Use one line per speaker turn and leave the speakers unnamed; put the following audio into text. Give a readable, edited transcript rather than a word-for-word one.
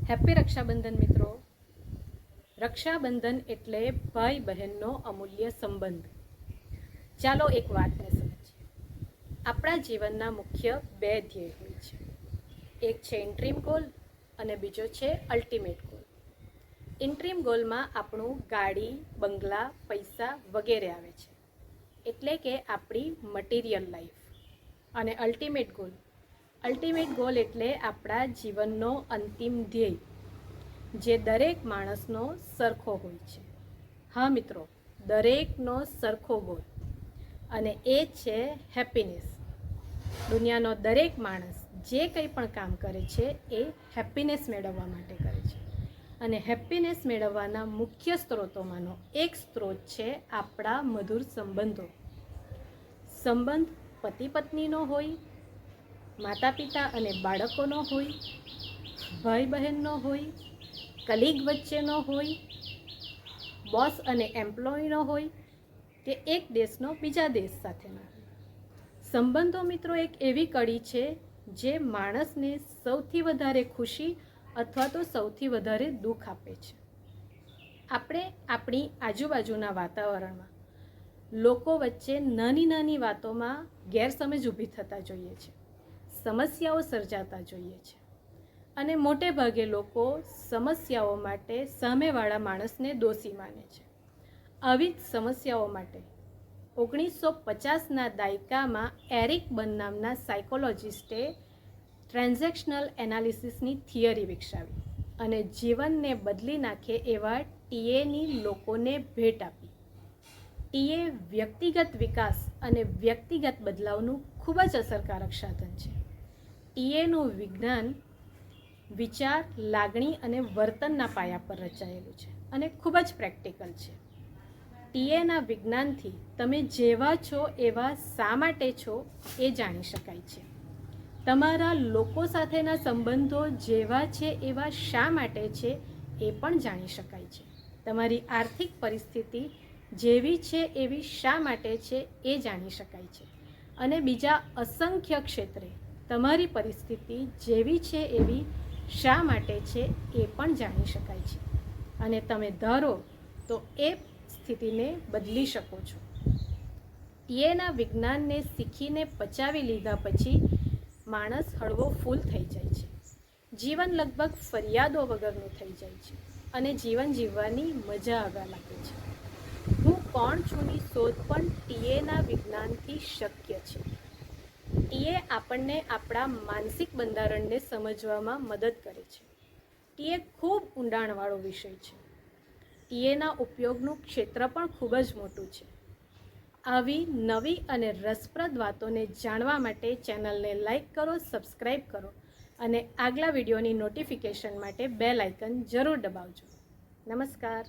Happy Rakshabandhan મિત્રો। રક્ષાબંધન એટલે ભાઈ બહેનનો અમૂલ્ય સંબંધ। ચાલો એક વાતને સમજીએ। આપણા જીવનના મુખ્ય બે ધ્યેય હોય છે, એક છે ઇન્ટ્રીમ ગોલ અને બીજો છે અલ્ટિમેટ ગોલ। ઇન્ટ્રીમ ગોલમાં આપણું ગાડી, બંગલા, પૈસા વગેરે આવે છે, એટલે કે આપણી મટીરિયલ લાઈફ। અને અલ્ટિમેટ ગોલ એટલે આપણા જીવનનો અંતિમ ધ્યેય, જે દરેક માણસનો સરખો હોય છે। હા મિત્રો, દરેકનો સરખો ગોલ, અને એ છે હેપીનેસ। દુનિયાનો દરેક માણસ જે કંઈ પણ કામ કરે છે એ હેપીનેસ મેળવવા માટે કરે છે, અને હેપીનેસ મેળવવાના મુખ્ય સ્ત્રોતોમાંનો એક સ્ત્રોત છે આપણા મધુર સંબંધો। સંબંધ પતિ પત્નીનો હોય, માતા પિતા અને બાળકોનો હોય, ભાઈ બહેનનો હોય, કલીગ વચ્ચેનો હોય, બોસ અને એમ્પ્લોયનો હોય, કે એક દેશનો બીજા દેશ સાથેનો હોય। સંબંધો મિત્રો એક એવી કડી છે જે માણસને સૌથી વધારે ખુશી અથવા તો સૌથી વધારે દુઃખ આપે છે। આપણે આપણી આજુબાજુના વાતાવરણમાં લોકો વચ્ચે નાની નાની વાતોમાં ગેરસમજ ઊભી થતા જોઈએ છે, સમસ્યાઓ સર્જાતા જોઈએ છે, અને મોટે ભાગે લોકો સમસ્યાઓ માટે સામેવાળા માણસને દોષી માને છે। આવી જ સમસ્યાઓ માટે 1950ના દાયકામાં એરિક બર્ન નામના સાયકોલોજિસ્ટે ટ્રાન્ઝેક્શનલ એનાલિસિસની થિયરી વિકસાવી અને જીવનને બદલી નાખે એવા ટીએની લોકોને ભેટ આપી। ટીએ વ્યક્તિગત વિકાસ અને વ્યક્તિગત બદલાવનું ખૂબ જ અસરકારક સાધન છે। ટીએનું વિજ્ઞાન વિચાર, લાગણી અને વર્તનના પાયા પર રચાયેલું છે અને ખૂબ જ પ્રેક્ટિકલ છે। ટીએના વિજ્ઞાનથી તમે જેવા છો એવા શા માટે છો એ જાણી શકાય છે। તમારા લોકો સાથેના સંબંધો જેવા છે એવા શા માટે છે એ પણ જાણી શકાય છે। તમારી આર્થિક પરિસ્થિતિ જેવી છે એવી શા માટે છે એ જાણી શકાય છે, અને બીજા અસંખ્ય ક્ષેત્રે તમારી પરિસ્થિતિ જેવી છે એવી શા માટે છે એ પણ જાણી શકાય છે, અને તમે ધારો તો એ સ્થિતિને બદલી શકો છો। ટીએના વિજ્ઞાનને શીખીને પચાવી લીધા પછી માણસ હળવો ફૂલ થઈ જાય છે, જીવન લગભગ ફરિયાદો વગરનું થઈ જાય છે, અને જીવન જીવવાની મજા આવવા લાગે છે। હું કોણ છુંની શોધ પણ ટીએના વિજ્ઞાનથી શક્ય છે। ટીએ આપણને આપણા માનસિક બંધારણને સમજવામાં મદદ કરે છે। ટીએ ખૂબ ઊંડાણવાળો વિષય છે। ટીએના ઉપયોગનું ક્ષેત્ર પણ ખૂબ જ મોટું છે। આવી નવી અને રસપ્રદ વાતોને જાણવા માટે ચેનલને લાઈક કરો, સબસ્ક્રાઈબ કરો, અને આગલા વિડીયોની નોટિફિકેશન માટે બેલ આઇકન જરૂર દબાવજો। નમસ્કાર।